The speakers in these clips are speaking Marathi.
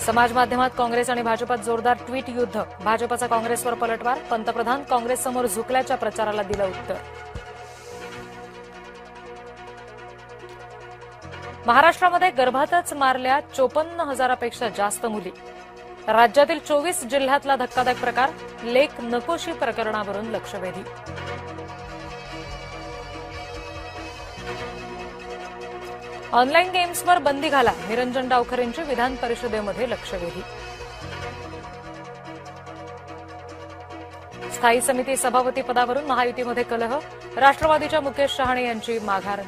समाज माध्यमात काँग्रेस आणि भाजपात जोरदार ट्विट युद्ध. भाजपचा काँग्रेसवर पलटवार. पंतप्रधान काँग्रेससमोर झुकल्याच्या प्रचाराला दिलं उत्तर. महाराष्ट्रामध्ये गर्भातच मारल्या 54,000पेक्षा जास्त मुली. राज्यातील 24 जिल्ह्यातला धक्कादायक प्रकार. लेक नकोशी प्रकरणावरून लक्षवेधी. ऑनलाईन गेम्सवर बंदी घाला. निरंजन डावखरेंची विधान परिषदेमध्ये लक्षवेधी. स्थायी समिती सभापती पदावरून महायुतीमध्ये कलह. राष्ट्रवादीच्या मुकेश शहाणे यांची माघार.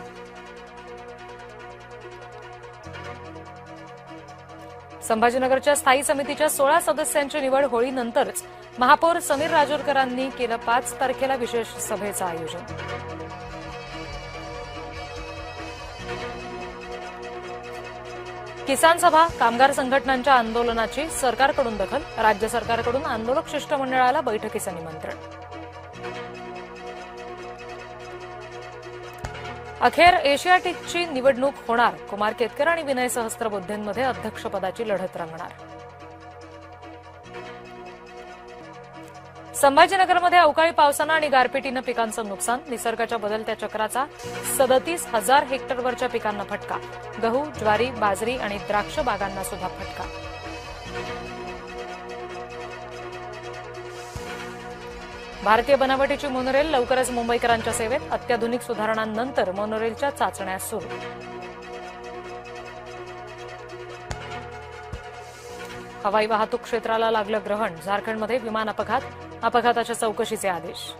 संभाजीनगरच्या स्थायी समितीच्या 16 सदस्यांची निवड होळीनंतरच. महापौर समीर राजूरकरांनी केलं 5 तारखेला विशेष सभेचं आयोजन. किसान सभा. कामगार संघटनांच्या आंदोलनाची सरकारकडून दखल. राज्य सरकारकडून आंदोलक शिष्टमंडळाला बैठकीचं निमंत्रण. अखेर एशियाटिकची निवडणूक होणार. कुमार केतकर आणि विनय सहस्त्रबुद्धेंमध्ये अध्यक्षपदाची लढत रंगणार. संभाजीनगरमध्ये अवकाळी पावसानं आणि गारपिटीनं पिकांचं नुकसान. निसर्गाच्या बदलत्या चक्राचा 37,000 हेक्टरवरच्या पिकांना फटका. गहू, ज्वारी, बाजरी आणि द्राक्ष बागांना सुद्धा फटका. भारतीय बनावटीची मोनोरेल लवकरच मुंबईकरांच्या सेवेत. अत्याधुनिक सुधारणांनंतर मोनोरेलच्या चाचण्या सुरू. हवाई वाहतूक क्षेत्राला लागलं ग्रहण. झारखंडमध्ये विमान अपघात. अपघाताच्या चौकशीचे आदेश.